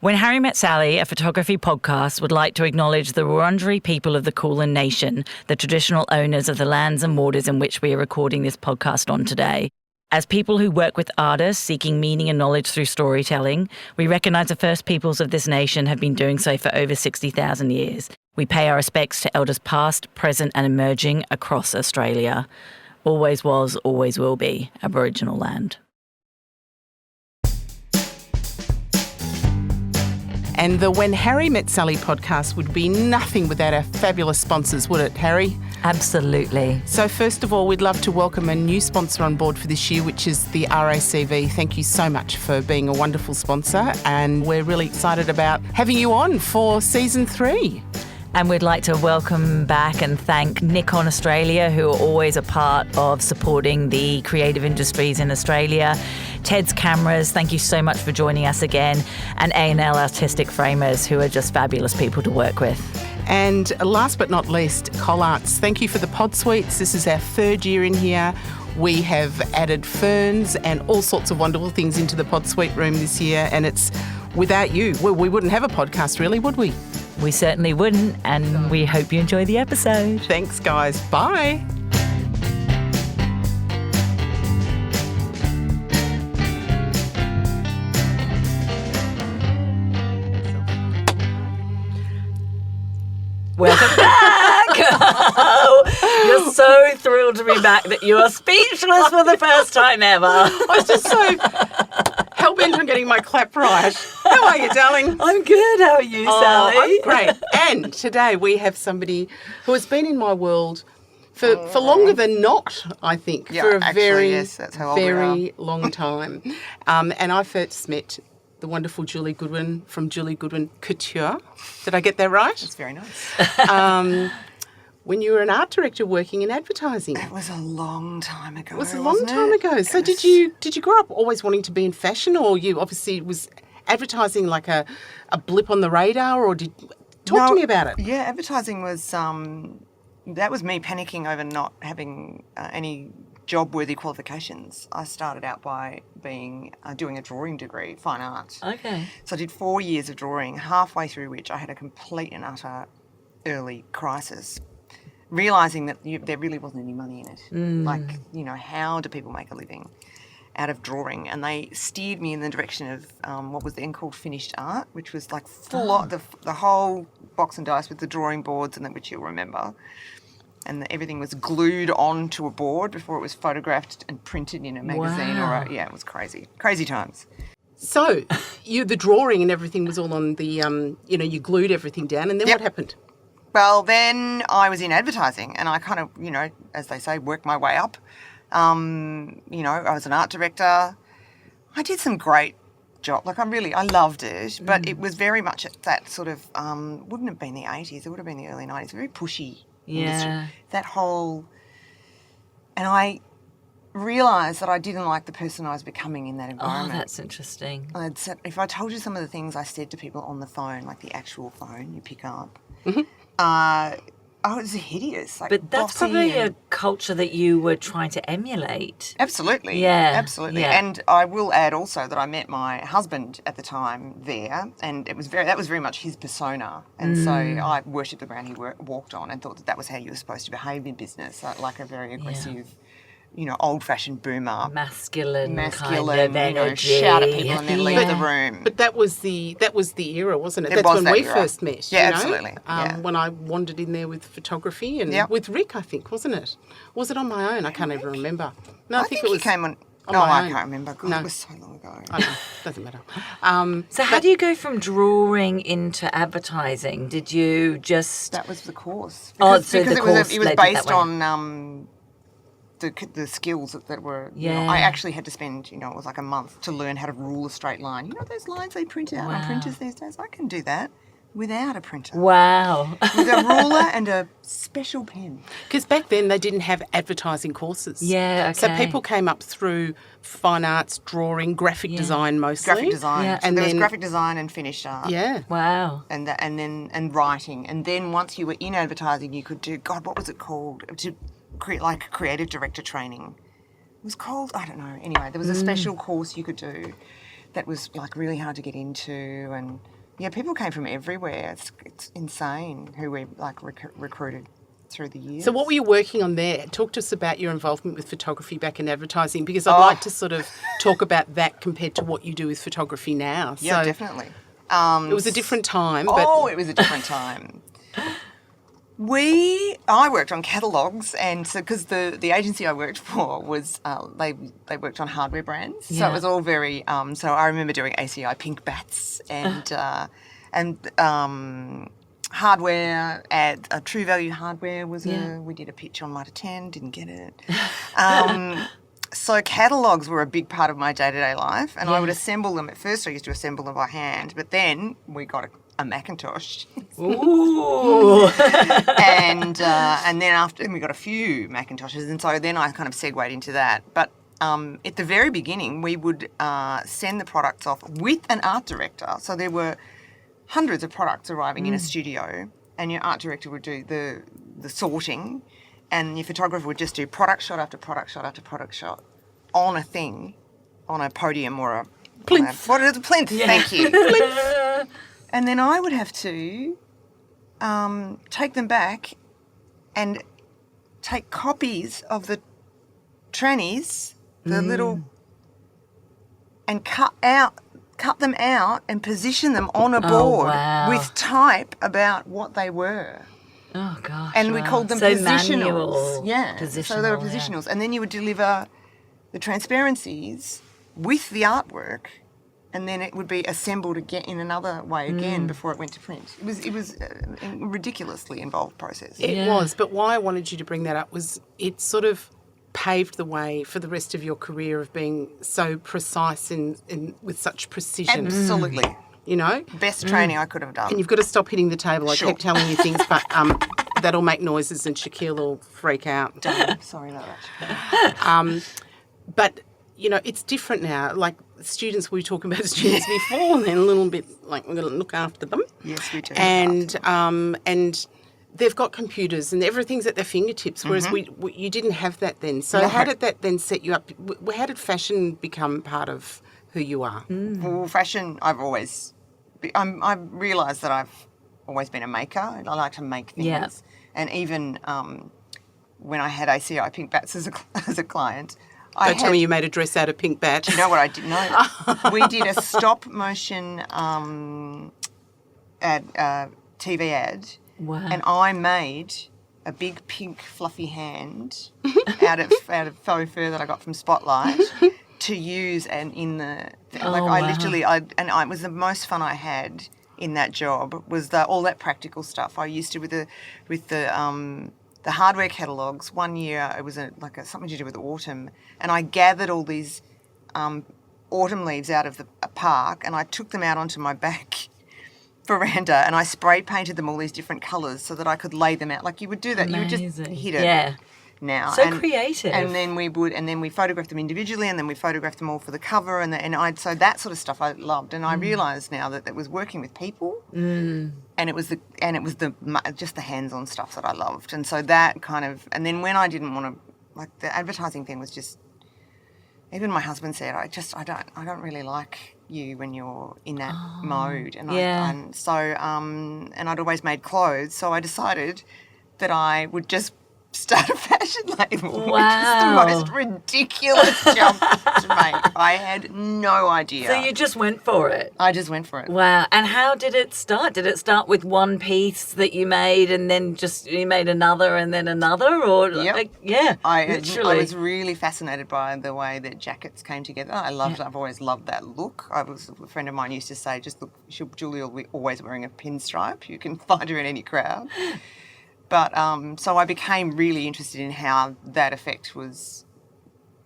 When Harry Met Sally, a photography podcast, would like to acknowledge the Wurundjeri people of the Kulin Nation, the traditional owners of the lands and waters in which we are recording this podcast on today. As people who work with artists seeking meaning and knowledge through storytelling, we recognise the first peoples of this nation have been doing so for over 60,000 years. We pay our respects to elders past, present and emerging across Australia. Always was, always will be Aboriginal land. And the When Harry Met Sally podcast would be nothing without our fabulous sponsors, would it, Harry? Absolutely. So first of all, we'd love to welcome a new sponsor on board for this year, which is the RACV. Thank you so much for being a wonderful sponsor, and we're really excited about having you on for Season 3. And we'd like to welcome back and thank Nikon Australia, who are always a part of supporting the creative industries in Australia. Ted's Cameras, thank you so much for joining us again. And A&L Artistic Framers, who are just fabulous people to work with. And last but not least, Col Arts. Thank you for the pod suites. This is our third year in here. We have added ferns and all sorts of wonderful things into the pod suite room this year. And it's without you, we wouldn't have a podcast really, would we? We certainly wouldn't, and we hope you enjoy the episode. Thanks, guys. Bye. Welcome back! Oh, you're so thrilled to be back that you are speechless for the first time ever. I was just so hell-bent on getting my clap right. How are you, darling? I'm good. How are you, Sally? I'm great. And today we have somebody who has been in my world for longer than not, I think, for a that's how old we very long time. And I first met the wonderful Julie Goodwin from Julie Goodwin Couture. Did I get that right? That's very nice. When you were an art director working in advertising. That was a long time ago. It was a long time ago. So did you grow up always wanting to be in fashion, or you obviously was advertising like a blip on the radar, or talk to me about it? Yeah, advertising was that was me panicking over not having any job-worthy qualifications. I started out by doing a drawing degree, fine art. Okay. So I did 4 years of drawing, halfway through which I had a complete and utter early crisis, realising that there really wasn't any money in it. Like, how do people make a living out of drawing? And they steered me in the direction of what was then called finished art, which was like full the whole box and dice with the drawing boards, and that which you'll remember. And everything was glued onto a board before it was photographed and printed in a magazine. Wow. It was crazy. Crazy times. So the drawing and everything was all on the, you glued everything down, and then what happened? Well, then I was in advertising, and I kind of, as they say, worked my way up. I was an art director. I did some great job. Like, I loved it, but it was very much at that sort of, wouldn't have been the 80s, it would have been the early 90s, very pushy industry. That whole, and I realised that I didn't like the person I was becoming in that environment. Oh, that's interesting. If I told you some of the things I said to people on the phone, like the actual phone you pick up, it was hideous. Like, but that's probably a culture that you were trying to emulate. Absolutely. Yeah. Absolutely. Yeah. And I will add also that I met my husband at the time there, and that was very much his persona. And so I worshipped the ground he walked on and thought that was how you were supposed to behave in business, like a very aggressive, old-fashioned boomer. Masculine kind of energy. Shout at people and then leave the room. But that was the era, wasn't it? That's when we era. first met. Yeah, absolutely. When I wandered in there with photography and with Rick, I think, wasn't it? Was it on my own? I can't even remember. No, I think it was. You came on. On no, my I own. can't remember. God, No. it was so long ago. I know, doesn't matter. So how do you go from drawing into advertising? Did you just... That was the course. Because it was led you based that way. on the skills that were, Yeah. I actually had to spend, it was like a month to learn how to rule a straight line. Those lines they print out on printers these days? I can do that without a printer. Wow. With a ruler and a special pen. Because back then they didn't have advertising courses. Yeah, okay. So people came up through fine arts, drawing, graphic design mostly. Graphic design. Yeah. And there was graphic design and finished art. Yeah. Wow. And writing. And then once you were in advertising, you could do, what was it called? To create like creative director training. It was called, I don't know. Anyway, there was a special course you could do that was like really hard to get into, and yeah, people came from everywhere. It's insane who we like recruited through the years. So what were you working on there? Talk to us about your involvement with photography back in advertising, because I'd like to sort of talk about that compared to what you do with photography now. Yeah, so definitely. It was a different time. But it was a different time. I worked on catalogues, and so because the agency I worked for was they worked on hardware brands, so it was all very. So I remember doing ACI pink bats and hardware at True Value Hardware was we did a pitch on Mitre 10, didn't get it. So catalogues were a big part of my day-to-day life, and I would assemble them. At first I used to assemble them by hand, but then we got a Macintosh. Ooh. and then we got a few Macintoshes, and so then I kind of segued into that. But at the very beginning, we would send the products off with an art director. So there were hundreds of products arriving in a studio, and your art director would do the sorting, and your photographer would just do product shot after product shot after product shot on a thing, on a podium or a plinth. What is a plinth? Yeah. Thank you. Plinth. And then I would have to take them back and take copies of the trannies, the little, and cut them out and position them on a board with type about what they were. Oh, gosh. And we called them positionals. Manual. Yeah. So they were positionals. And then you would deliver the transparencies with the artwork, and then it would be assembled again in another way again before it went to print. It was a ridiculously involved process. It was, but why I wanted you to bring that up was it sort of paved the way for the rest of your career of being so precise and with such precision. Absolutely. You know? Best training I could have done. And you've got to stop hitting the table. I kept telling you things, but that'll make noises and Shaquille will freak out. Damn, sorry about that. But, you know, it's different now. Like students, we were talking about students before, and then a little bit like we're going to look after them. Yes, we do. And they've got computers and everything's at their fingertips, whereas you didn't have that then. So how did that then set you up? How did fashion become part of who you are? Well, fashion, I've realised that I've always been a maker, and I like to make things. Yeah. And even when I had ACI Pink Bats as a client, Don't tell me you made a dress out of pink bat. You know what I did? No, we did a stop motion TV ad, and I made a big pink fluffy hand out of faux fur that I got from Spotlight to use, and in it was the most fun I had in that job was all that practical stuff. I used to with the hardware catalogues. One year it was something to do with autumn, and I gathered all these autumn leaves out of a park, and I took them out onto my back veranda, and I spray painted them all these different colours so that I could lay them out. Like you would do that, Amazing. You would just hit it. Yeah. Now. So creative. And then we photographed them individually, and then we photographed them all for the cover, so that sort of stuff I loved, and I realised now that it was working with people, and it was just the hands-on stuff that I loved, and so that kind of, and then when I didn't want to, like the advertising thing was just, even my husband said, I don't really like you when you're in that mode, and and I'd always made clothes, so I decided that I would just start a fashion label, Wow. which is the most ridiculous jump to make. I had no idea. So you just went for it? I just went for it. Wow. And how did it start? Did it start with one piece that you made and then just you made another and then another? Or Yep. literally. I was really fascinated by the way that jackets came together. I've always loved that look. A friend of mine used to say, just look, Julie will be always wearing a pinstripe. You can find her in any crowd. But so I became really interested in how that effect was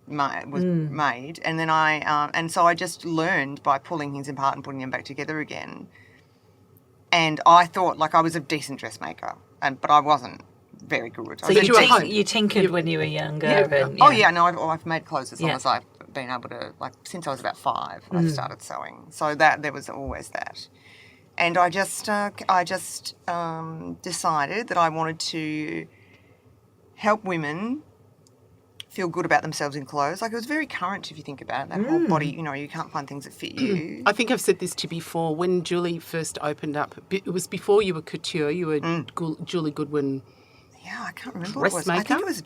made, and then I just learned by pulling things apart and putting them back together again. And I thought I was a decent dressmaker, but I wasn't very good. So you tinkered when you were younger. Yeah. I've made clothes as long as I've been able to. Since I was about 5, I've started sewing. So that there was always that. And I just decided that I wanted to help women feel good about themselves in clothes. Like, it was very current if you think about it. That whole body, you can't find things that fit you. I think I've said this to you before. When Julie first opened up, it was before you were couture. You were Julie Goodwin. Yeah, I can't remember what it was. Dressmaker? I think it was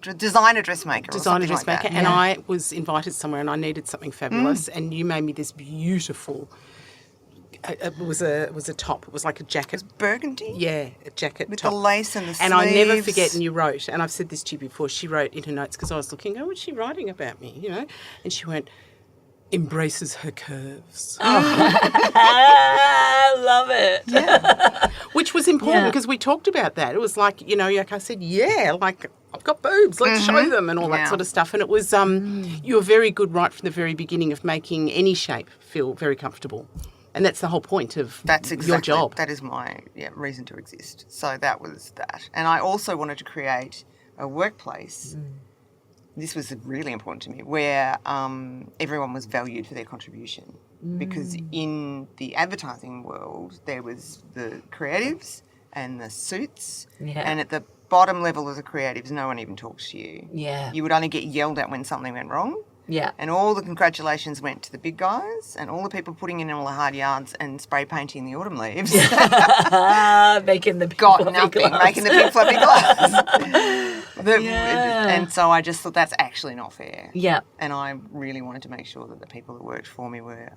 a designer dressmaker. Designer or something dressmaker, like that. and I was invited somewhere, and I needed something fabulous, and you made me this beautiful. It was a top. It was like a jacket. Burgundy? Yeah, a jacket With top. the lace and the sleeves. And I never forget, and you wrote, and I've said this to you before, she wrote in her notes, because I was looking, what's she writing about me, And she went, embraces her curves. I love it. Yeah. Which was important, Yeah. because we talked about that. It was like, like I said, I've got boobs, let's show them, and all that Yeah. sort of stuff. And it was, you were very good right from the very beginning of making any shape feel very comfortable. And that's the whole point of your job. That is my reason to exist. So that was that. And I also wanted to create a workplace. This was really important to me, where everyone was valued for their contribution. Because in the advertising world, there was the creatives and the suits. Yeah. And at the bottom level of the creatives, no one even talks to you. Yeah. You would only get yelled at when something went wrong. Yeah. And all the congratulations went to the big guys and all the people putting in all the hard yards and spray painting the autumn leaves. Making the big Got fluffy nothing, gloves. making the big fluffy gloves. Yeah. And so I just thought that's actually not fair. Yeah. And I really wanted to make sure that the people that worked for me were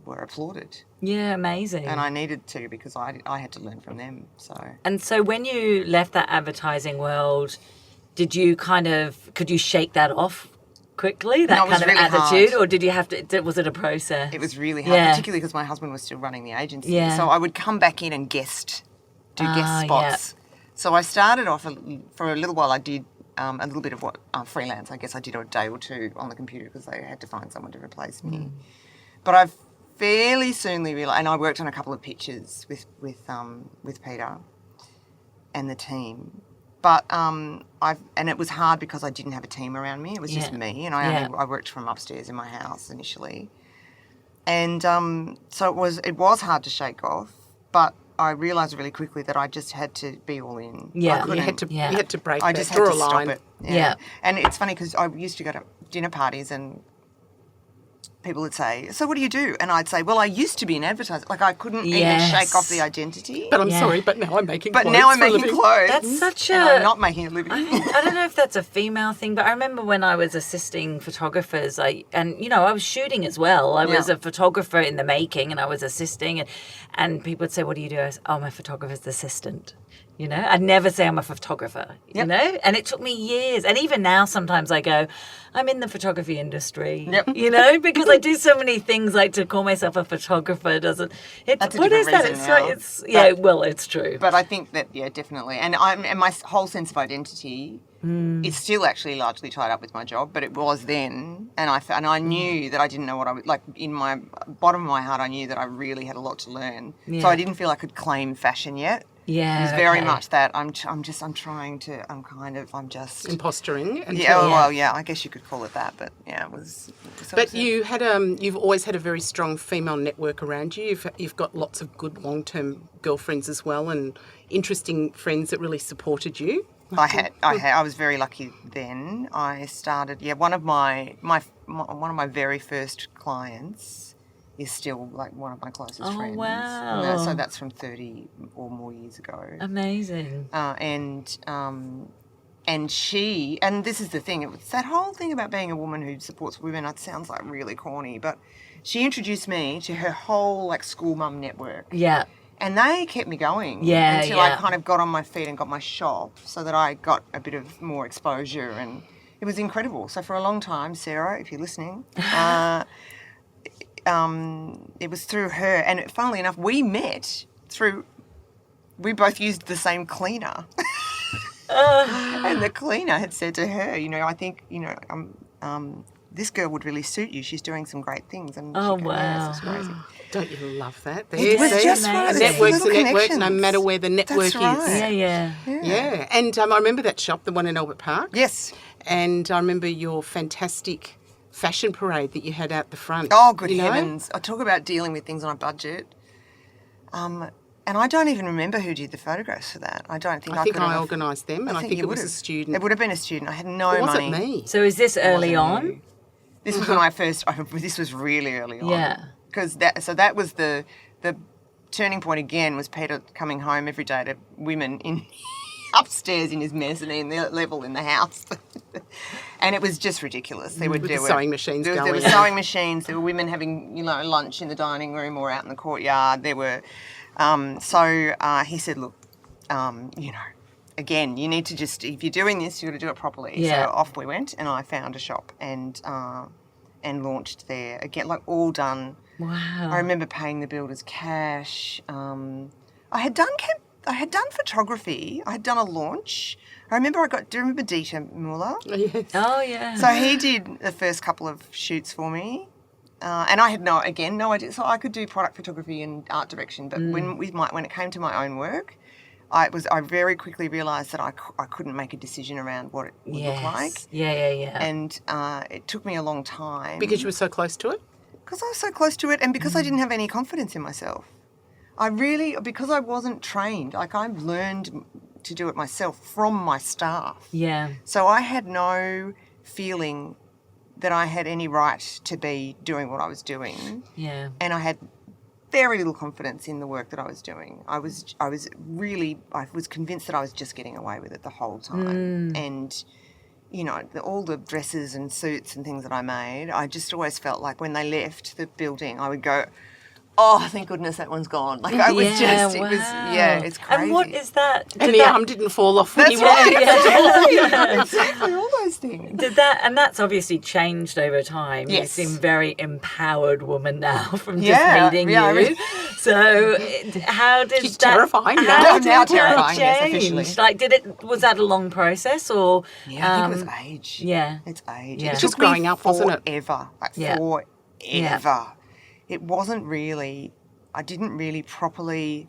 applauded. Yeah, amazing. And I needed to, because I had to learn from them. And so when you left that advertising world, could you shake that off quickly, that No, it was kind of really attitude, hard. or did you have to, was it a process? It was really hard, particularly because my husband was still running the agency. Yeah. So I would come back in and do guest spots. So I started off, for a little while I did a little bit of freelance. I guess I did a day or two on the computer because they had to find someone to replace me. But I've fairly soon realised, and I worked on a couple of pictures with Peter and the team. But and it was hard because I didn't have a team around me. It was just me, and I worked from upstairs in my house initially. And so it was hard to shake off, but I realised really quickly that I just had to be all in. Yeah. You had to break I that, just had draw to a line. stop it. Yeah. And it's funny because I used to go to dinner parties and people would say, so what do you do? And I'd say, well, I used to be an advertiser. Like, I couldn't even shake off the identity. But I'm sorry, but now I'm making clothes. But now I'm for a making living. clothes. That's such and a- I'm not making a living. I don't know if that's a female thing, but I remember when I was assisting photographers, I was shooting as well. I was a photographer in the making, and I was assisting, and people would say, what do you do? I was, I'm a photographer's assistant. I'd never say I'm a photographer, and it took me years. And even now, sometimes I go, I'm in the photography industry, because I do so many things. Like, to call myself a photographer doesn't, That's a What is different that? reason now. It's true. But I think that, definitely. And my whole sense of identity is still actually largely tied up with my job, but it was then. And I knew that I didn't know what I would, like, in my bottom of my heart, I knew that I really had a lot to learn. Yeah. So I didn't feel I could claim fashion yet. Yeah, It was very okay. much that I'm just Imposturing. I guess you could call it that, but it was. But you've always had a very strong female network around you. You've got lots of good long-term girlfriends as well, and interesting friends that really supported you. I was very lucky then. I started. One of my very first clients is still like one of my closest friends. Wow. So that's from 30 or more years ago. Amazing. And this is the thing, it's that whole thing about being a woman who supports women. It sounds like really corny, but she introduced me to her whole like school mum network. Yeah. And they kept me going until I kind of got on my feet and got my shop, so that I got a bit of more exposure, and it was incredible. So for a long time, Sarah, if you're listening, it was through her, and funnily enough, we both used the same cleaner. And the cleaner had said to her, I think, this girl would really suit you. She's doing some great things. And Oh, she goes, wow. Yes, it's crazy. Don't you love that? It was just right. A network's a Little network, no connections. matter where the network That's right. is. Yeah. And I remember that shop, the one in Albert Park. Yes. And I remember your fantastic fashion parade that you had out the front. Oh, good heavens. I talk about dealing with things on a budget. And I don't even remember who did the photographs for that. I don't think I think could I have. organised them, and I think you it was would a have. student. It would have been a student. I had no Or was money. it me? So is this early on? You. This was when I first. This was really early on. Yeah. Because that was the turning point again. Was Peter coming home every day to women in upstairs in his mezzanine level in the house, and it was just ridiculous. There were sewing machines There going. were sewing machines. There were women having lunch in the dining room or out in the courtyard. There were. So he said, look, again, you need to just, if you're doing this, you've got to do it properly. Yeah. So off we went, and I found a shop and launched there. Again, like all done. Wow. I remember paying the builders cash. I had done photography. I had done a launch. Do you remember Dieter Muller? Yes. Oh, yeah. So he did the first couple of shoots for me. And I had no idea. So I could do product photography and art direction, but when it came to my own work, I very quickly realised that I couldn't make a decision around what it would look like. Yeah. And it took me a long time. Because you were so close to it? Because I was so close to it, and because I didn't have any confidence in myself. Because I wasn't trained, like I learned to do it myself from my staff. Yeah. So I had no feeling that I had any right to be doing what I was doing. Yeah. And I had very little confidence in the work that I was doing. I was convinced that I was just getting away with it the whole time. And, all the dresses and suits and things that I made, I just always felt like when they left the building, I would go, oh, thank goodness that one's gone. Like I was it's crazy. And what is that? And the arm didn't fall off when you walked. Exactly, all those things. And that's obviously changed over time. Yes. You seem very empowered woman now from just meeting you. So how did She's that? terrifying now. How I'm now did that terrifying, yes, change? officially. Like, was that a long process or? Yeah, I think it was age. Yeah. It's age. Yeah. It Just took me growing up, wasn't it? Forever. Yeah. Forever. Yeah. It wasn't really, I didn't really properly,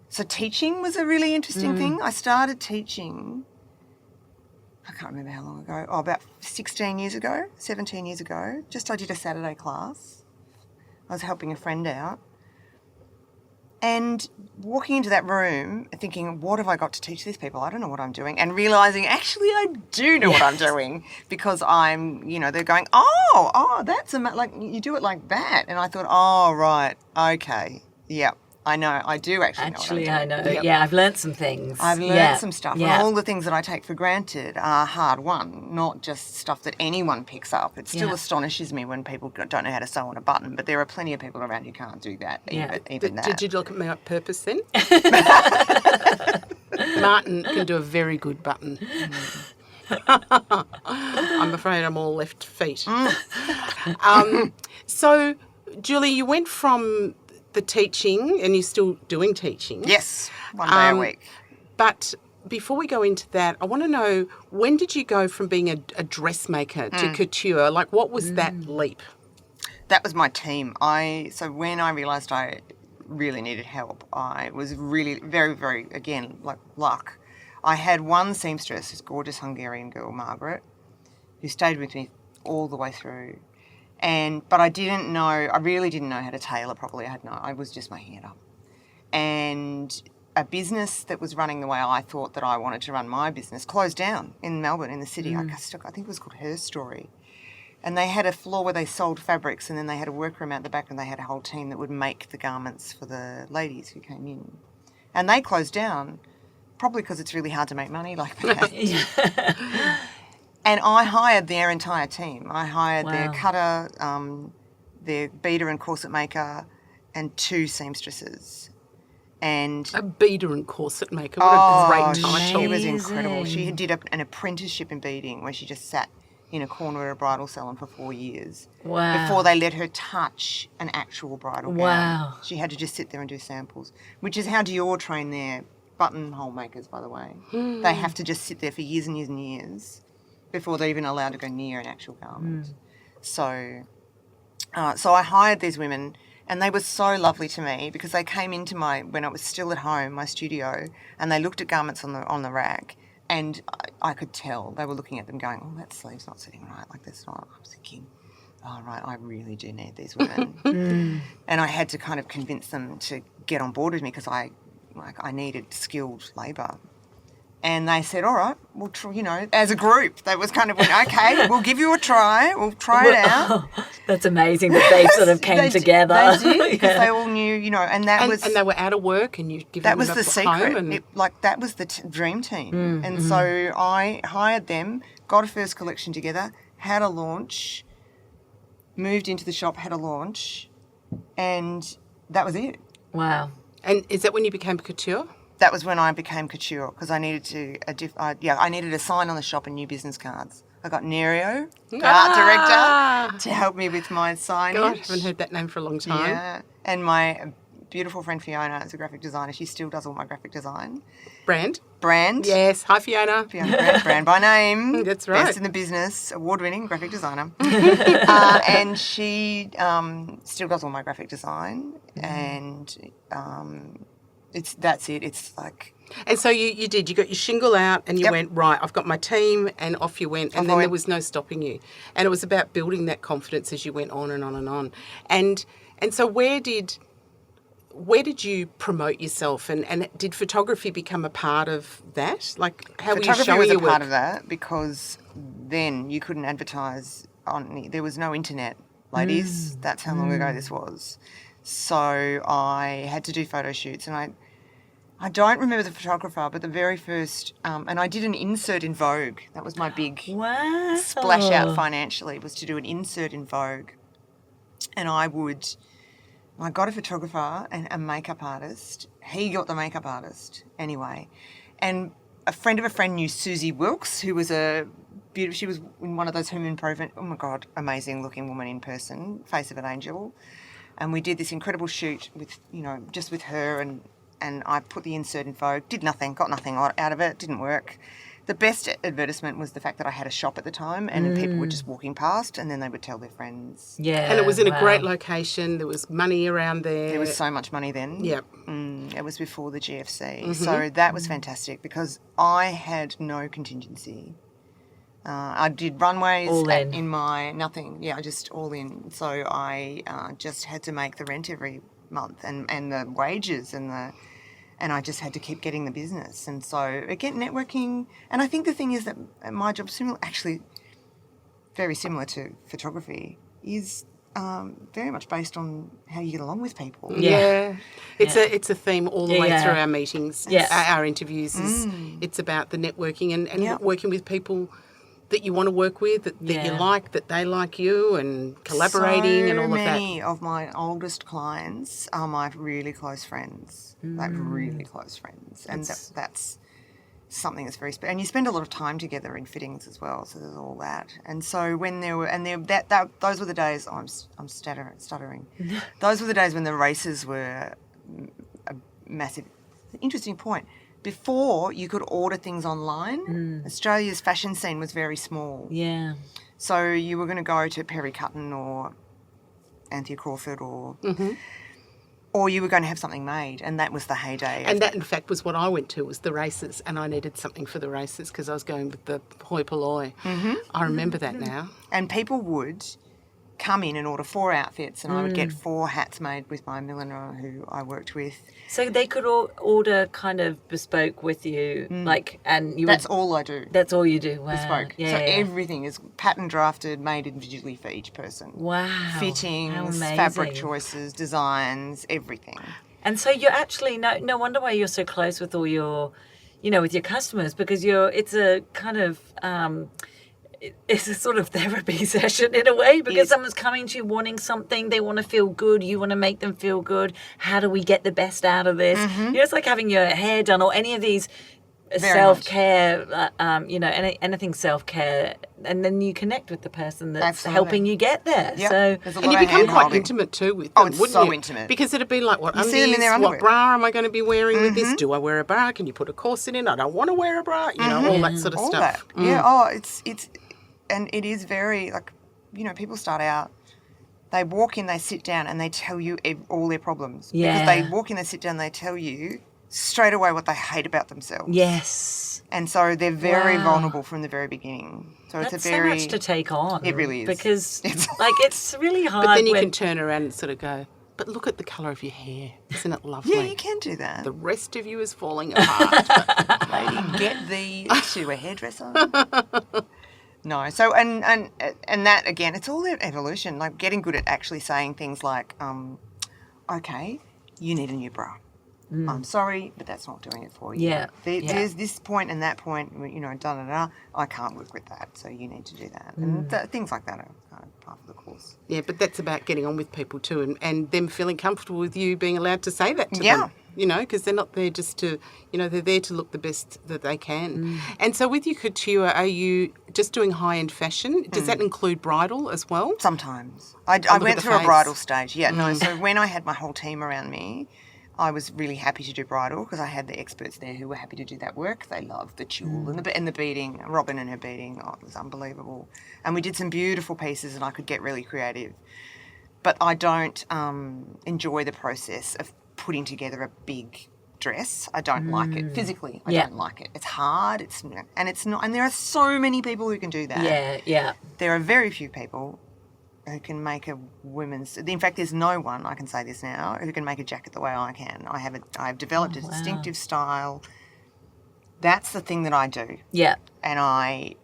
so teaching was a really interesting thing. I started teaching, I can't remember how long ago, about 17 years ago. I did a Saturday class. I was helping a friend out. And walking into that room thinking, what have I got to teach these people? I don't know what I'm doing. And realising, actually, I do know what I'm doing because I'm, they're going, that's like, you do it like that. And I thought, oh, right, okay, yeah, I know, I do actually know what I'm doing. I know. Yep. Yeah, I've learnt some things. I've learned some stuff. Yeah. And all the things that I take for granted are hard won, not just stuff that anyone picks up. It still astonishes me when people don't know how to sew on a button, but there are plenty of people around who can't do that, even that. Did you look at me on purpose then? Martin can do a very good button. I'm afraid I'm all left feet. So, Julie, you went from the teaching, and you're still doing teaching. Yes, one day a week. But before we go into that, I want to know, when did you go from being a dressmaker to couture? Like, what was that leap? That was my team. So when I realised I really needed help, I was really very, very, again, like luck. I had one seamstress, this gorgeous Hungarian girl, Margaret, who stayed with me all the way through. But I really didn't know how to tailor properly. I was just making it up. And a business that was running the way I thought that I wanted to run my business closed down in Melbourne, in the city. I think it was called Her Story. And they had a floor where they sold fabrics, and then they had a workroom out the back, and they had a whole team that would make the garments for the ladies who came in. And they closed down, probably because it's really hard to make money like that. And I hired their entire team. I hired their cutter, their beater and corset maker, and 2 seamstresses. And A beader and corset maker. What a great title. she was incredible. She did an apprenticeship in beading where she just sat in a corner at a bridal salon for 4 years. Wow. Before they let her touch an actual bridal gown. Wow. She had to just sit there and do samples, which is how Dior train their buttonhole makers, by the way. They have to just sit there for years and years and years before they're even allowed to go near an actual garment. So I hired these women, and they were so lovely to me because they came into when I was still at home, my studio, and they looked at garments on the rack, and I could tell they were looking at them going, oh, that sleeve's not sitting right, like that's not. I was thinking, oh, right, I really do need these women. And I had to kind of convince them to get on board with me because I needed skilled labour. And they said, all right, we'll try, as a group, that was kind of, okay, we'll give you a try. We'll try it out. That's amazing that they sort of came together. They did, because they all knew, and they were out of work and you give them was the secret. Home that was the dream team. And so I hired them, got a first collection together, had a launch, moved into the shop, had a launch, and that was it. Wow. And is that when you became couture? That was when I became couture because I needed I needed a sign on the shop and new business cards. I got Nerio, the art director, to help me with my signage. God, I haven't heard that name for a long time. Yeah, and my beautiful friend Fiona is a graphic designer. She still does all my graphic design. Brand. Yes. Hi, Fiona. Brand by name. That's right. Best in the business, award-winning graphic designer. And she still does all my graphic design, and that's it. It's like. And so you got your shingle out and you went, right, I've got my team, and off you went. And then there was no stopping you. And it was about building that confidence as you went on and on and on. And so where did you promote yourself, and did photography become a part of that? Like, how were you showing your work? Photography was a part of that because then you couldn't advertise there was no internet, ladies. That's how long ago this was. So I had to do photo shoots, and I don't remember the photographer, but the very first, and I did an insert in Vogue. That was my big splash out financially, was to do an insert in Vogue. And I got a photographer and a makeup artist. He got the makeup artist anyway. And a friend of a friend knew Susie Wilkes, who was she was in one of those Home Improvement, oh my God, amazing looking woman in person, face of an angel. And we did this incredible shoot with, just with her, and I put the insert in Vogue, did nothing, got nothing out of it, didn't work. The best advertisement was the fact that I had a shop at the time, and people were just walking past, and then they would tell their friends. Yeah. And it was in a great location. There was money around there. There was so much money then. Yep. It was before the GFC. So that was fantastic because I had no contingency. I did runways in my nothing. Yeah, just all in. So I just had to make the rent every month and the wages and I just had to keep getting the business. And so again, networking. And I think the thing is that my job, actually very similar to photography, is very much based on how you get along with people. Yeah. It's a theme all the way through our meetings, our interviews. It's about the networking and working with people that you want to work with, that you like, that they like you, and collaborating and all of that. So many of my oldest clients are my really close friends, like really close friends. And that's something that's very special. And you spend a lot of time together in fittings as well, so there's all that. And so when there were, those were the days, I'm stuttering. Those were the days when the races were a massive, interesting point. Before, you could order things online. Australia's fashion scene was very small. Yeah. So you were going to go to Perry Cutton or Anthea Crawford or you were going to have something made, and that was the heyday. And that, in fact, was what I went to, was the races, and I needed something for the races because I was going with the hoi polloi. I remember that now. And people would come in and order 4 outfits, and I would get 4 hats made with my milliner who I worked with. So they could order kind of bespoke with you, That's all I do. That's all you do. Wow. Bespoke. Yeah, so everything is pattern drafted, made individually for each person. Wow. Fittings, fabric choices, designs, everything. And so you're actually no wonder why you're so close with all your, with your customers, because it's a kind of it's a sort of therapy session in a way, because someone's coming to you wanting something, they want to feel good, you want to make them feel good. How do we get the best out of this? It's like having your hair done or any of these self-care, anything self-care, and then you connect with the person that's helping you get there. Yep. So, and you become quite intimate too with them, wouldn't so you? Intimate. Because it'd be like, what you see them in their undies, what bra am I going to be wearing with this? Do I wear a bra? Can you put a corset in? I don't want to wear a bra. All that sort of all stuff. That. Yeah. It's and it is very people start out. They walk in, they sit down, and they tell you all their problems. Yeah. Because they walk in, they sit down, they tell you straight away what they hate about themselves. Yes. And so they're very vulnerable from the very beginning. So that's it's so much to take on. It really is. Because it's really hard. But then you can turn around and sort of go, But look at the colour of your hair. Isn't it lovely? Yeah, you can do that. The rest of you is falling apart. But Lady, get thee to a hairdresser. No, so and that again, it's all evolution. Like getting good at actually saying things like, "Okay, you need a new bra. I'm sorry, but that's not doing it for you. Yeah. There's this point and that point. I can't work with that, so you need to do that." And things like that are kind of part of the course. yeah, but that's about getting on with people too, and them feeling comfortable with you being allowed to say that to them. Because they're not there just to, they're there to look the best that they can. And so with your couture, are you just doing high-end fashion? Does that include bridal as well? Sometimes. I went through a bridal stage. Yeah, no. So when I had my whole team around me, I was really happy to do bridal because I had the experts there who were happy to do that work. They loved the tulle and the beading. Robin and her beading, it was unbelievable. And we did some beautiful pieces and I could get really creative. But I don't enjoy the process of putting together a big dress. I don't like it physically. I don't like it. It's hard. It's not. And there are so many people who can do that. Yeah. There are very few people who can make a women's. In fact, there's no one. I can say this now who can make a jacket the way I can. I've developed a distinctive style. That's the thing that I do. Yeah. And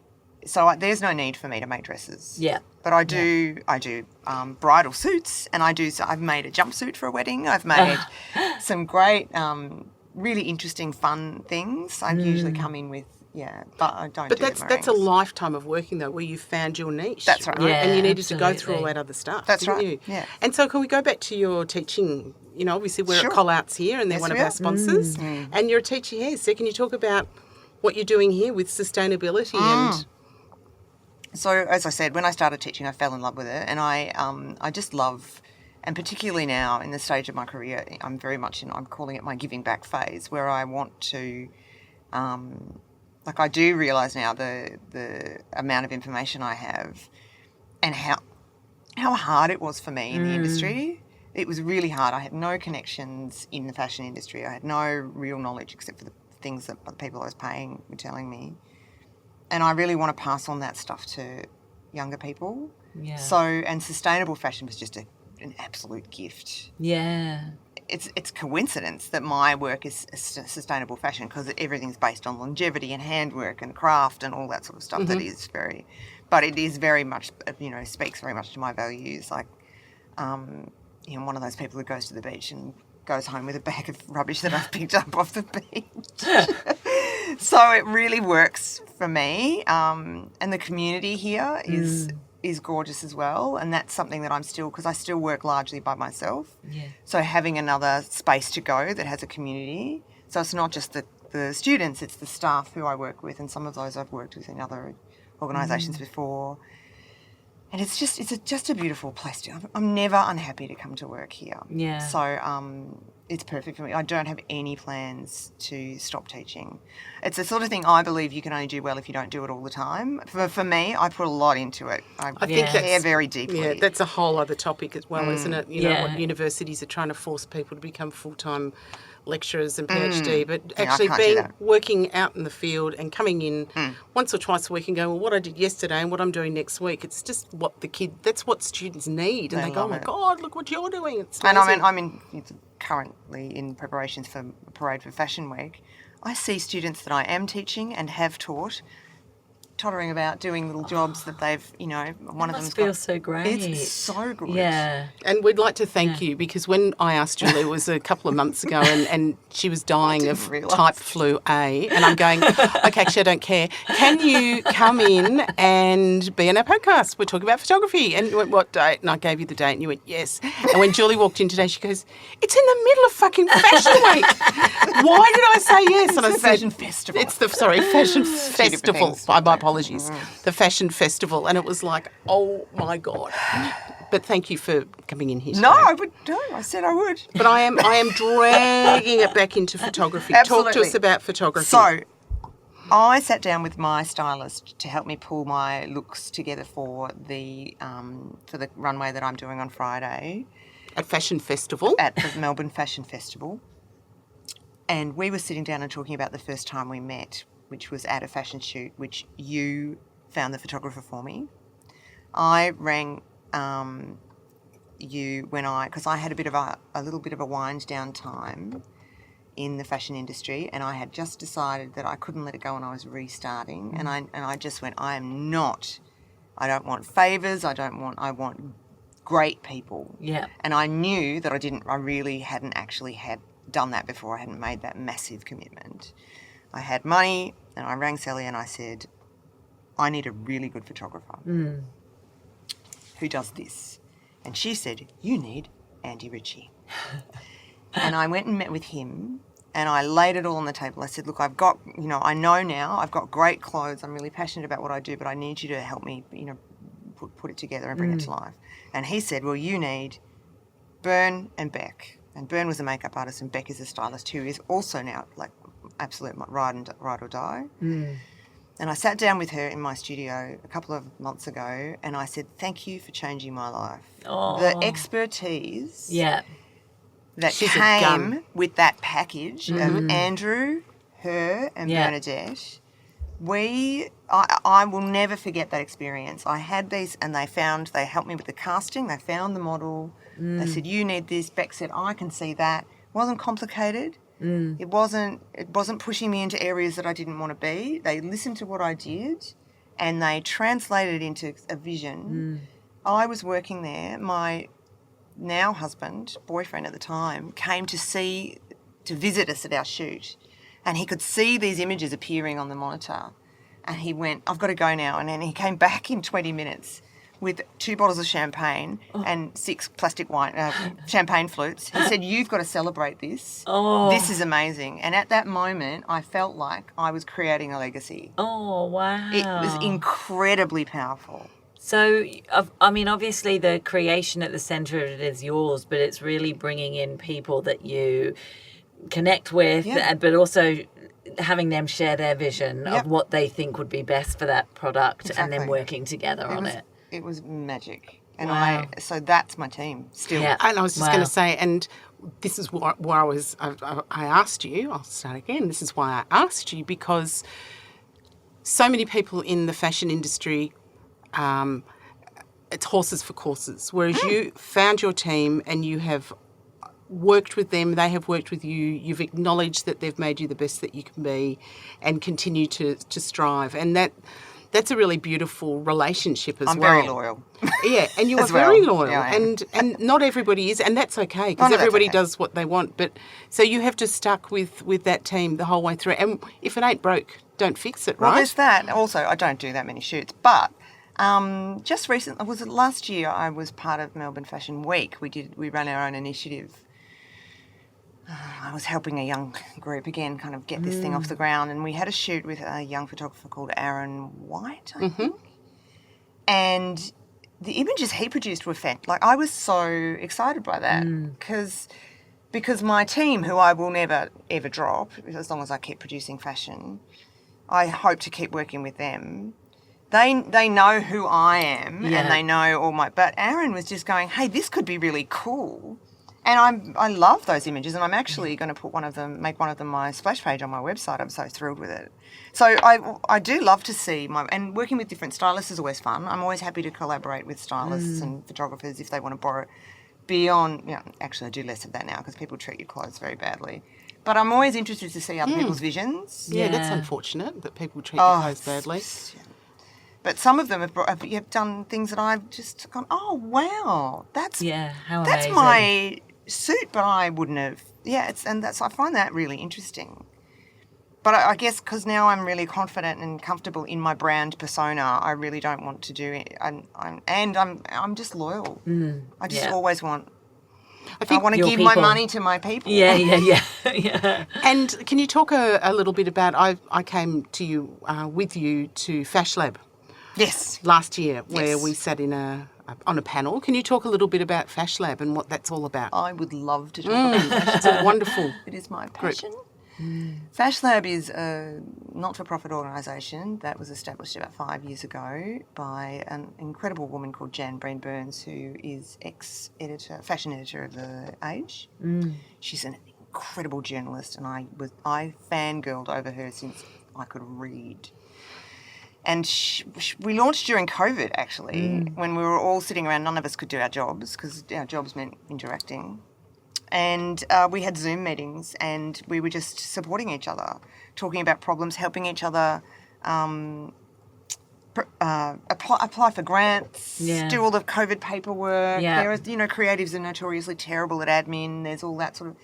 there's no need for me to make dresses. Yeah. But I do bridal suits, and I've made a jumpsuit for a wedding. I've made some great, really interesting, fun things. I usually come in with, but I don't. But that's a lifetime of working though, where you found your niche. That's right. Yeah, and you needed to go through all that other stuff. That's right. You? Yeah. And so can we go back to your teaching? Obviously we're at Collouts here, and they're one of our sponsors. And you're a teacher here. So can you talk about what you're doing here with sustainability and? So, as I said, when I started teaching, I fell in love with it, and I just love, and particularly now in the stage of my career, I'm very much I'm calling it my giving back phase, where I want to, I do realise now the amount of information I have, and how hard it was for me in the industry. It was really hard. I had no connections in the fashion industry. I had no real knowledge except for the things that the people I was paying were telling me. And I really want to pass on that stuff to younger people. Yeah. So, and sustainable fashion was just an absolute gift. Yeah. It's coincidence that my work is sustainable fashion because everything's based on longevity and handwork and craft and all that sort of stuff. That is but it is very much, speaks very much to my values. Like, I'm one of those people who goes to the beach and goes home with a bag of rubbish that I've picked up off the beach. So it really works for me. And the community here is gorgeous as well. And that's something that because I still work largely by myself. Yeah. So having another space to go that has a community. So it's not just the students, it's the staff who I work with, and some of those I've worked with in other organisations before. And it's just a beautiful place I'm never unhappy to come to work here. Yeah. So it's perfect for me. I don't have any plans to stop teaching. It's the sort of thing I believe you can only do well if you don't do it all the time. For me, I put a lot into it. I think care very deeply. Yeah, that's a whole other topic as well, isn't it? What universities are trying to force people to become full-time lecturers and PhD, but actually working out in the field and coming in once or twice a week and going, well, what I did yesterday and what I'm doing next week, it's just that's what students need. And they go, oh my God, look what you're doing. It's amazing. I'm currently in preparations for a Parade for Fashion Week. I see students that I am teaching and have taught tottering about doing little jobs that they've, one of them feels so great. It's so good. Yeah. And we'd like to thank you because when I asked Julie, it was a couple of months ago, and she was dying of type flu A, and I'm going, okay, actually I don't care. Can you come in and be on our podcast? We're talking about photography. And you went, what date? And I gave you the date and you went, yes. And when Julie walked in today, she goes, it's in the middle of fucking Fashion Week. Why did I say yes? And I said, Fashion Festival. It's Fashion Festival. My apologies. The Fashion Festival. And it was like, oh my God. But thank you for coming in here today. No, I said I would. But I am dragging it back into photography. Absolutely. Talk to us about photography. So I sat down with my stylist to help me pull my looks together for the runway that I'm doing on Friday. At Fashion Festival? At the Melbourne Fashion Festival. And we were sitting down and talking about the first time we met, which was at a fashion shoot, which you found the photographer for me. I rang because I had a little bit of a wind down time in the fashion industry, and I had just decided that I couldn't let it go, and I was restarting, and I just went, I don't want favours, I want great people. Yeah. And I knew that I really hadn't actually had done that before. I hadn't made that massive commitment. I had money, and I rang Sally and I said, I need a really good photographer who does this. And she said, you need Andy Ritchie. And I went and met with him, and I laid it all on the table. I said, look, I've got, I know now, I've got great clothes. I'm really passionate about what I do, but I need you to help me, put it together and bring it to life. And he said, well, you need Bern and Beck. And Bern was a makeup artist, and Beck is a stylist who is also now like absolute ride or die. And I sat down with her in my studio a couple of months ago, and I said, thank you for changing my life. Oh. The expertise that She's came with that package of Andrew, her, and Bernadette, I will never forget that experience. I had these, and they helped me with the casting. They found the model. They said, you need this. Beck said, I can see that. It wasn't complicated. It wasn't pushing me into areas that I didn't want to be. They listened to what I did, and they translated it into a vision. I was working there. My now boyfriend at the time, came to visit us at our shoot, and he could see these images appearing on the monitor, and he went, I've got to go now. And then he came back in 20 minutes with 2 bottles of champagne and 6 plastic champagne flutes. He said, you've got to celebrate this. This is amazing. And at that moment, I felt like I was creating a legacy. Oh, wow. It was incredibly powerful. So, I mean, obviously the creation at the centre of it is yours, but it's really bringing in people that you connect with, but also having them share their vision of what they think would be best for that product, and then working together on it. It was magic. And so that's my team still. And I was just going to say, and this is why I asked you, I'll start again, this is why I asked you, because so many people in the fashion industry, it's horses for courses, whereas you found your team and you have worked with them, they have worked with you, you've acknowledged that they've made you the best that you can be and continue to strive. And that's a really beautiful relationship as I'm well. very loyal. Yeah, and you are very loyal. And not everybody is, and that's okay, because everybody does what they want. But so you have just stuck with that team the whole way through. And if it ain't broke, don't fix it, right? Well, there's that. Also, I don't do that many shoots, but just recently, was it last year, I was part of Melbourne Fashion Week. We ran our own initiative. I was helping a young group again kind of get this thing off the ground, and we had a shoot with a young photographer called Aaron White, I think. And the images he produced were fantastic. I was so excited by that because my team, who I will never ever drop as long as I keep producing fashion, I hope to keep working with them. They know who I am and they know all my. But Aaron was just going, hey, this could be really cool. And I love those images, and I'm actually going to make one of them my splash page on my website. I'm so thrilled with it. So I do love to see and working with different stylists is always fun. I'm always happy to collaborate with stylists and photographers if they want to borrow beyond. Actually, I do less of that now because people treat your clothes very badly. But I'm always interested to see other people's visions. Yeah, that's unfortunate that people treat your clothes badly. But some of them have done things that I've just gone, oh wow, that's my suit, but I wouldn't have. I find that really interesting. But I guess because now I'm really confident and comfortable in my brand persona, I really don't want to do it. I'm just loyal. I just always want. I want to give my money to my people. Yeah. And can you talk a little bit about? I came to you with you to Fash Lab. Yes. Last year, where we sat on a panel. Can you talk a little bit about Fash Lab and what that's all about? I would love to talk about Fash Lab. It's a wonderful It is my passion. Fash Lab is a not-for-profit organisation that was established about 5 years ago by an incredible woman called Jan Breen Burns, who is fashion editor of The Age. She's an incredible journalist, and I fangirled over her since I could read. And we launched during COVID, actually, when we were all sitting around. None of us could do our jobs because our jobs meant interacting. And we had Zoom meetings, and we were just supporting each other, talking about problems, helping each other apply for grants, do all the COVID paperwork. There are, creatives are notoriously terrible at admin. There's all that sort of...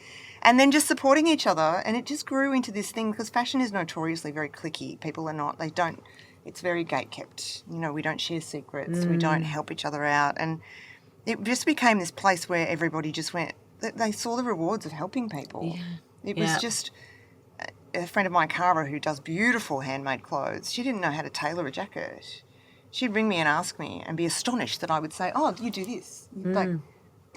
And then just supporting each other, and it just grew into this thing because fashion is notoriously very cliquey. People are not, it's very gate-kept. We don't share secrets. We don't help each other out. And it just became this place where everybody just went, they saw the rewards of helping people. It was just... A friend of mine, Cara, who does beautiful handmade clothes, she didn't know how to tailor a jacket. She'd ring me and ask me and be astonished that I would say, oh, you do this.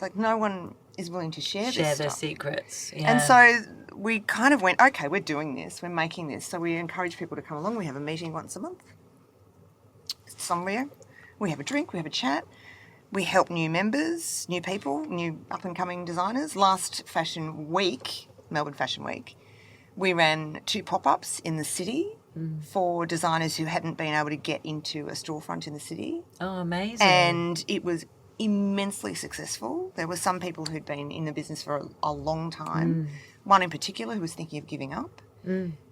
Like no one is willing to share this their stuff. secrets. And so we kind of went, okay, we're doing this, we're making this. So we encourage people to come along. We have a meeting once a month somewhere. We have a drink, we have a chat. We help new members, new people, new up-and-coming designers. Last Fashion Week, Melbourne Fashion Week, we ran 2 pop-ups in the city for designers who hadn't been able to get into a storefront in the city. Oh, amazing. And it was immensely successful. There were some people who'd been in the business for a long time. One in particular who was thinking of giving up.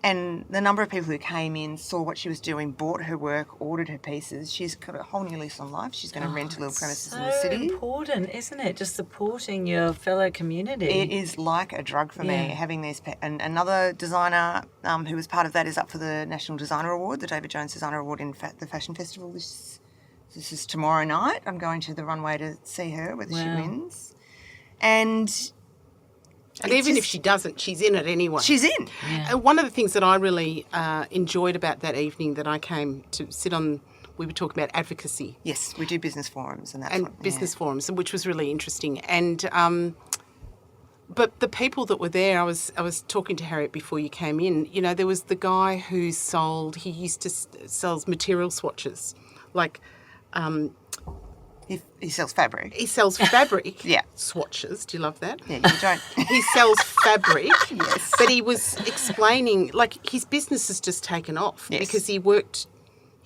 And the number of people who came in, saw what she was doing, bought her work, ordered her pieces. She's got a whole new lease on life. She's going to rent a little premises in the city. It's so important, isn't it? Just supporting your fellow community. It is like a drug for me, having these... And another designer who was part of that is up for the National Designer Award, the David Jones Designer Award in the Fashion Festival. This is tomorrow night. I'm going to the runway to see her, whether she wins. And even if she doesn't, she's in it anyway. She's in. And one of the things that I really enjoyed about that evening that I came to sit on, we were talking about advocacy. Yes, we do business forums business forums, which was really interesting. And but the people that were there, I was talking to Harriet before you came in. There was the guy who sells material swatches, like. He sells fabric. He sells fabric. Yeah. Swatches. Do you love that? Yeah, you don't. He sells fabric. Yes. But he was explaining, his business has just taken off because he worked...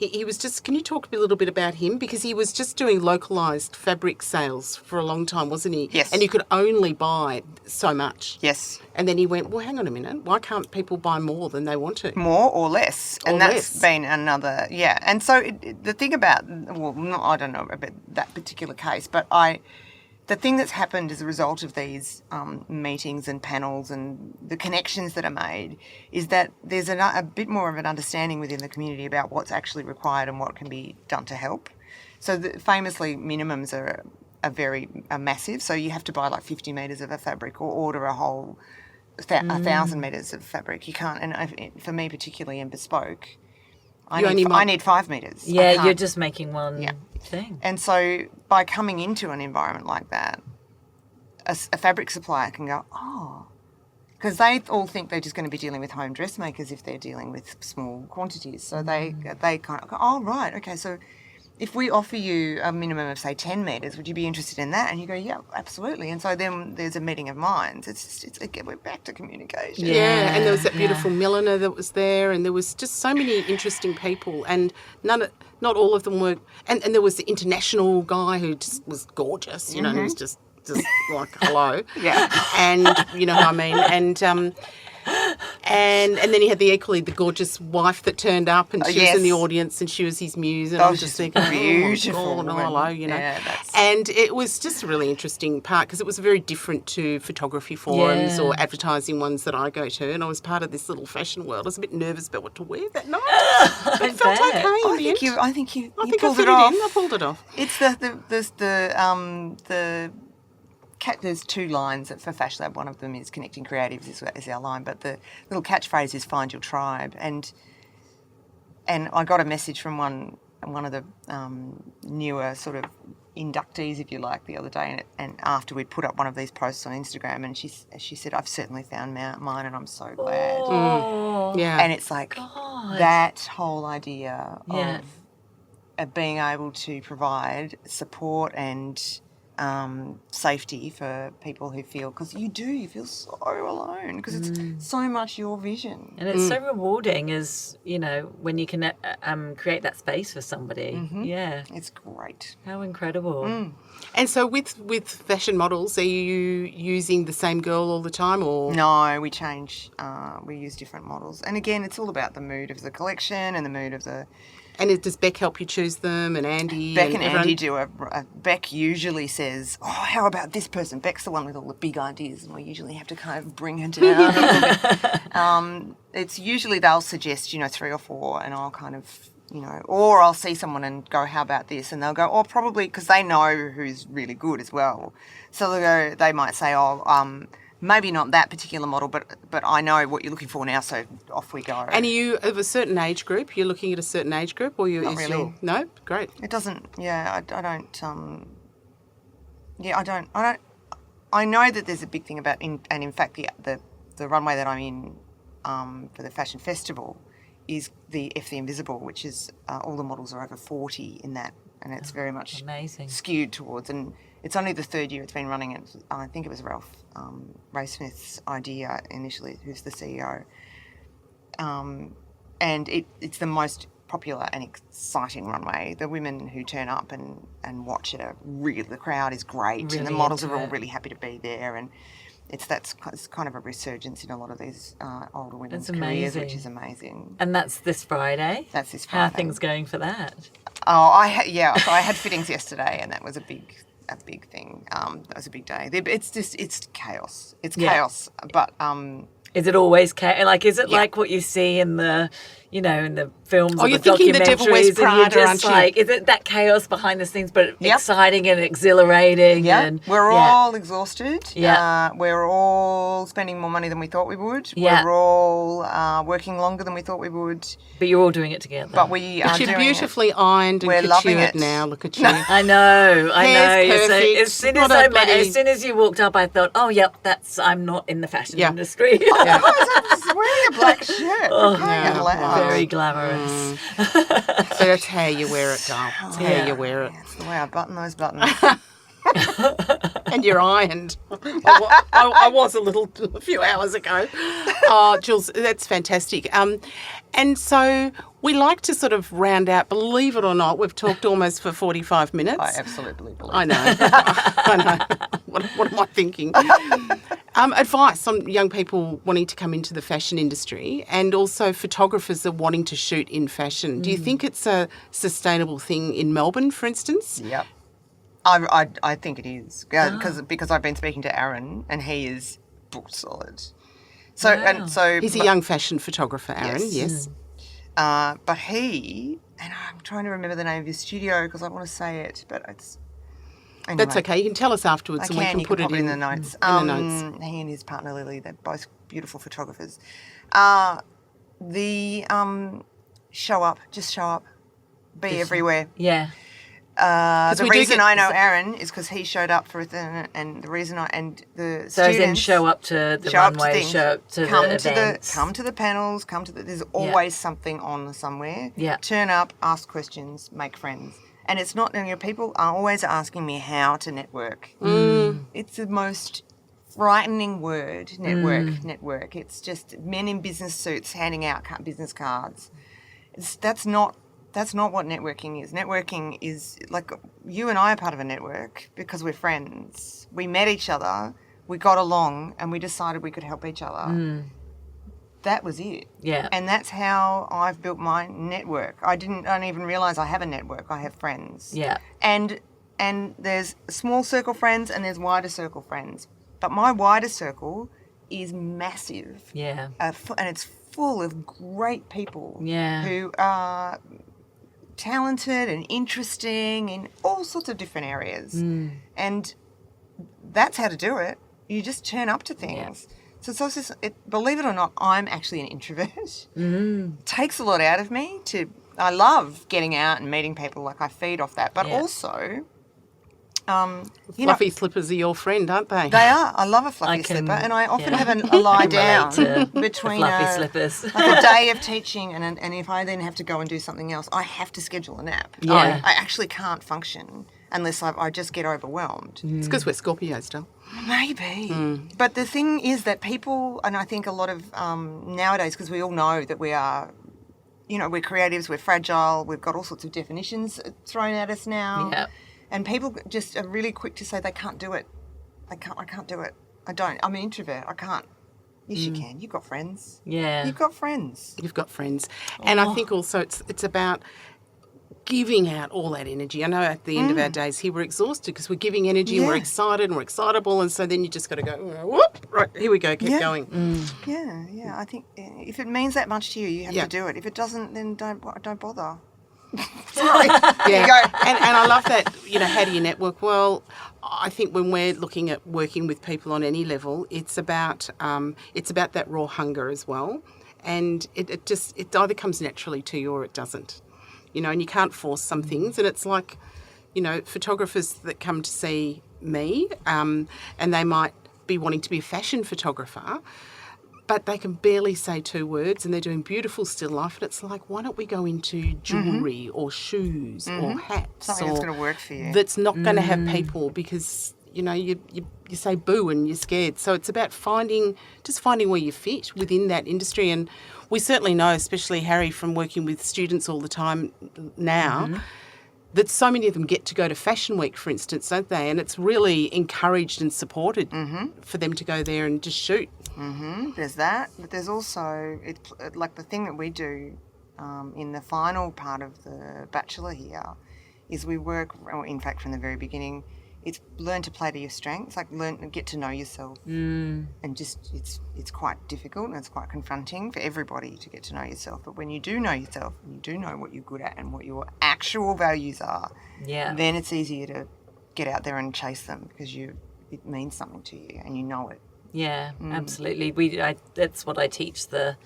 He was just... Can you talk a little bit about him? Because he was just doing localised fabric sales for a long time, wasn't he? Yes. And you could only buy so much. Yes. And then he went, well, hang on a minute. Why can't people buy more than they want to? More or less. And that's been another... Yeah. And so the thing about... Well, I don't know about that particular case, but the thing that's happened as a result of these meetings and panels and the connections that are made is that there's a bit more of an understanding within the community about what's actually required and what can be done to help. So famously, minimums are massive. So you have to buy 50 metres of a fabric or order a whole 1,000 metres of fabric. You can't. And for me particularly in bespoke, I need 5 metres. Yeah, you're just making one thing. And so by coming into an environment like that, a fabric supplier can go, because they all think they're just going to be dealing with home dressmakers if they're dealing with small quantities. So they kind of go, oh, right, okay, so if we offer you a minimum of, say, 10 metres, would you be interested in that? And you go, yeah, absolutely. And so then there's a meeting of minds. We're back to communication. Yeah, and there was that beautiful milliner that was there, and there was just so many interesting people, and not all of them were... And there was the international guy who just was gorgeous, who was just like, hello. Yeah. And, you know what I mean? And then he had the gorgeous wife that turned up, and she was in the audience, and she was his muse, and I was just thinking, beautiful, hello, And it was just a really interesting part because it was very different to photography forums or advertising ones that I go to, and I was part of this little fashion world. I was a bit nervous about what to wear that night. It felt okay. I think you pulled it off. I pulled it off. It's there's 2 lines for Fashion Lab. One of them is connecting creatives is our line, but the little catchphrase is find your tribe. And I got a message from one of the newer sort of inductees, if you like, the other day, and after we'd put up one of these posts on Instagram, and she said, I've certainly found mine, and I'm so glad. Yeah. And it's like that whole idea of being able to provide support and safety for people who feel, because you feel so alone, because it's so much your vision. And it's so rewarding as, when you can create that space for somebody. Yeah. It's great. How incredible. And so with fashion models, are you using the same girl all the time, or? No, we change. We use different models. And again, it's all about the mood of the collection and the mood of the... And does Beck help you choose them, and Andy? Beck and Andy do Beck usually says, oh, how about this person? Beck's the one with all the big ideas, and we usually have to kind of bring her down a little bit. It's usually they'll suggest, 3 or 4, and I'll kind of, or I'll see someone and go, how about this? And they'll go, oh, probably, because they know who's really good as well. So they might say, maybe not that particular model, but I know what you're looking for now, so off we go. And are you of a certain age group? You're looking at a certain age group, or you? Not really. No, great. It doesn't. Yeah, I don't. I don't. I know that there's a big thing about, and in fact, the runway that I'm in for the fashion festival is the F the Invisible, which is all the models are over 40 in that, and it's very much amazing. Skewed towards, and it's only the 3rd year it's been running. It, I think it was Ralph Ray-Smith's idea initially, who's the CEO. And it's the most popular and exciting runway. The women who turn up and watch it the crowd is great, really, and the models are all really happy to be there, and it's kind of a resurgence in a lot of these older women's careers, which is amazing. And that's this Friday? That's this Friday. How are things going for that? So I had fittings yesterday, and that was a big thing. That was a big day. It's chaos. It's chaos, but is it always chaos? Like, is it like what you see in the, in the films or you're the thinking documentaries? The Devil Wears Prada, and you're just aren't you? is it that chaos behind the scenes, but exciting and exhilarating? Yeah, and we're all exhausted. Yeah, we're all spending more money than we thought we would. Yeah. We're all working longer than we thought we would. But you're all doing it together. But we are you're beautifully ironed and coutured now. Look at you. I know. Hair's So, perfect. as soon as you walked up, I thought, oh, yep, I'm not in the fashion industry. Yeah. I was wearing a black shirt. Very glamorous. So that's how you wear it, doll. That's how you wear it. That's the way I button those buttons. And you're ironed. I was a few hours ago. Oh, Jules, that's fantastic. And so we like to sort of round out, believe it or not, we've talked almost for 45 minutes. I absolutely believe I know. I know. What am I thinking? Advice on young people wanting to come into the fashion industry, and also photographers are wanting to shoot in fashion. Do you think it's a sustainable thing in Melbourne, for instance? Yep. I think it is, because I've been speaking to Aaron, and he is book solid. So he's a young fashion photographer, Aaron. Yes. But I'm trying to remember the name of his studio because I want to say it, but it's. Anyway, that's okay. You can tell us afterwards, and we can put it in the notes. In the notes. He and his partner Lily, they're both beautiful photographers. Show up, be everywhere. Yeah. The reason I know Aaron is because he showed up for it, and the reason the so students then show up to the runway, show up to the events, come to the panels, there's always something on somewhere. Yeah. Turn up, ask questions, make friends, and it's not. People are always asking me how to network. It's the most frightening word. Network. It's just men in business suits handing out business cards. That's not what networking is. Networking is like you and I are part of a network because we're friends. We met each other, we got along, and we decided we could help each other. That was it. Yeah. And that's how I've built my network. I don't even realise I have a network. I have friends. Yeah. And there's small circle friends and there's wider circle friends. But my wider circle is massive. Yeah. And it's full of great people. Yeah. Who are talented and interesting in all sorts of different areas. And that's how to do it. You just turn up to things. Yeah. So it's also, believe it or not, I'm actually an introvert. It takes a lot out of me I love getting out and meeting people, like I feed off that. But also, fluffy slippers are your friend, aren't they? They are. I love a fluffy slipper, and I often have a lie down between fluffy slippers. like a day of teaching, and if I then have to go and do something else, I have to schedule a nap. Yeah. I actually can't function unless I just get overwhelmed. It's because we're Scorpios, Del. Maybe. But the thing is that people, and I think a lot of nowadays, because we all know that we are, we're creatives, we're fragile, we've got all sorts of definitions thrown at us now. Yeah. And people just are really quick to say they can't do it. I can't do it. I don't. I'm an introvert. I can't. Yes, you can. You've got friends. Yeah. You've got friends. You've got friends. And I think also it's about giving out all that energy. I know at the end of our days here we're exhausted because we're giving energy and we're excited and we're excitable, and so then you just got to go, whoop, right, here we go, keep going. Yeah. I think if it means that much to you, you have to do it. If it doesn't, then don't bother. Sorry. Yeah. And I love that, how do you network? Well, I think when we're looking at working with people on any level, it's about that raw hunger as well. And it either comes naturally to you or it doesn't. And you can't force some things. And it's like, photographers that come to see me, and they might be wanting to be a fashion photographer, but they can barely say 2 words and they're doing beautiful still life. And it's like, why don't we go into jewellery or shoes or hats? Something that's going to work for you. That's not going to have people because, you say boo and you're scared. So it's about finding where you fit within that industry. And we certainly know, especially Harry, from working with students all the time now, that so many of them get to go to Fashion Week, for instance, don't they? And it's really encouraged and supported for them to go there and just shoot. There's that, but there's also, like the thing that we do in the final part of the Bachelor here is we work, or in fact from the very beginning, it's learn to play to your strengths, like get to know yourself. And just, it's quite difficult and it's quite confronting for everybody to get to know yourself. But when you do know yourself, and you do know what you're good at and what your actual values are, then it's easier to get out there and chase them because it means something to you and you know it. Yeah, absolutely. That's what I teach the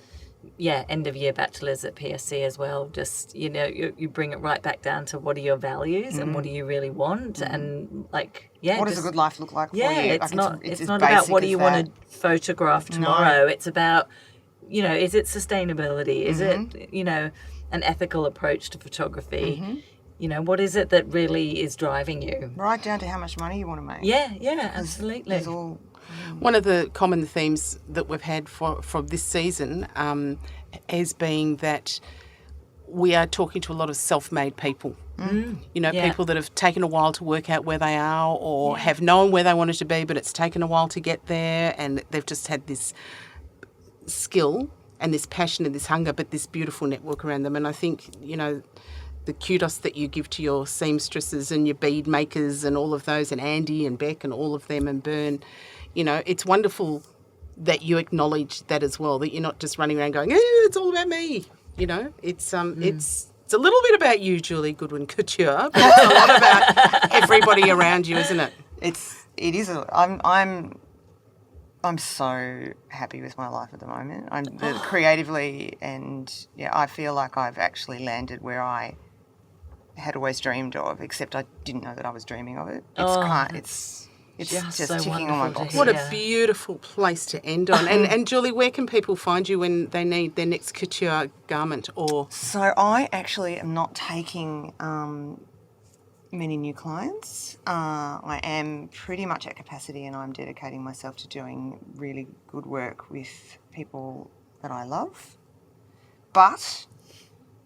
end of year bachelors at PSC as well. Just you bring it right back down to what are your values and what do you really want, and what does a good life look like for you? It's not about what do you want to photograph tomorrow. It's about is it sustainability? Is it an ethical approach to photography? What is it that really is driving you? Right down to how much money you want to make. Yeah, absolutely. It's all. One of the common themes that we've had for this season has been that we are talking to a lot of self-made people. People that have taken a while to work out where they are or have known where they wanted to be, but it's taken a while to get there, and they've just had this skill and this passion and this hunger, but this beautiful network around them. And I think, the kudos that you give to your seamstresses and your bead makers and all of those, and Andy and Beck and all of them and Bern, it's wonderful that you acknowledge that as well, that you're not just running around going, it's all about me. It's a little bit about you, Julie Goodwin Couture, but it's a lot about everybody around you, isn't it? It is. I'm so happy with my life at the moment. Creatively, and I feel like I've actually landed where I had always dreamed of, except I didn't know that I was dreaming of it. It's just so ticking all my boxes. What a beautiful place to end on. And Julie, where can people find you when they need their next couture garment? So I actually am not taking many new clients. I am pretty much at capacity, and I'm dedicating myself to doing really good work with people that I love. But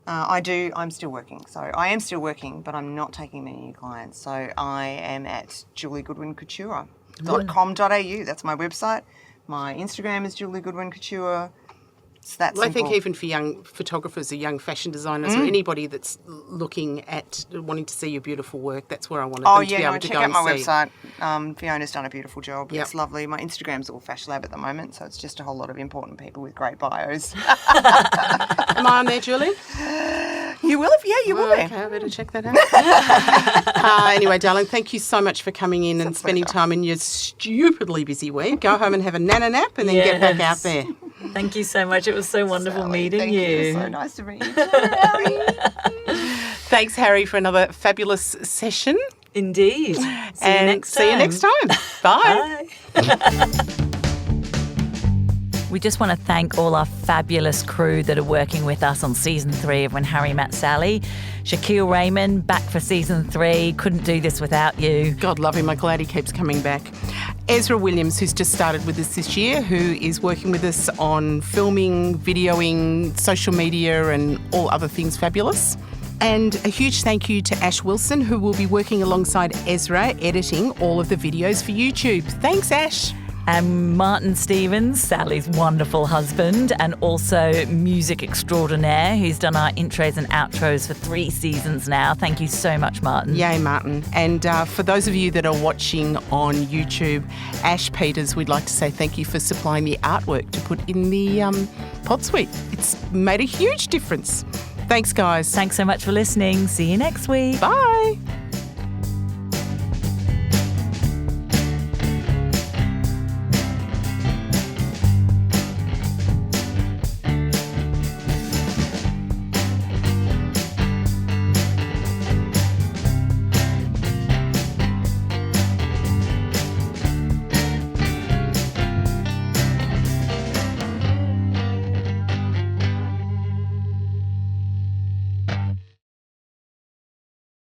I'm still working. So I am still working, but I'm not taking many new clients. So I am at juliegoodwincouture.com.au. That's my website. My Instagram is Julie Goodwin Couture. It's that simple. I think even for young photographers or young fashion designers or anybody that's looking at wanting to see your beautiful work, that's where I wanted them to be able to go and see. Check out my website. Fiona's done a beautiful job. Yep. It's lovely. My Instagram's all Fashion Lab at the moment, so it's just a whole lot of important people with great bios. Am I on there, Julie? You will you will be. Okay, I better check that out. Anyway, darling, thank you so much for coming in and spending time in your stupidly busy week. Go home and have a nana nap and then get back out there. Thank you so much. It was so wonderful Sally, meeting you. It was so nice to meet you too, Harry. Thanks, Harry, for another fabulous session. Indeed. See you next time. Bye. Bye. We just want to thank all our fabulous crew that are working with us on season 3 of When Harry Met Sally. Shaquille Raymond, back for season 3. Couldn't do this without you. God love him. I'm glad he keeps coming back. Ezra Williams, who's just started with us this year, who is working with us on filming, videoing, social media and all other things fabulous. And a huge thank you to Ash Wilson, who will be working alongside Ezra, editing all of the videos for YouTube. Thanks, Ash. And Martin Stevens, Sally's wonderful husband, and also music extraordinaire, who's done our intros and outros for 3 seasons now. Thank you so much, Martin. Yay, Martin. And for those of you that are watching on YouTube, Ash Peters, we'd like to say thank you for supplying the artwork to put in the pod suite. It's made a huge difference. Thanks, guys. Thanks so much for listening. See you next week. Bye.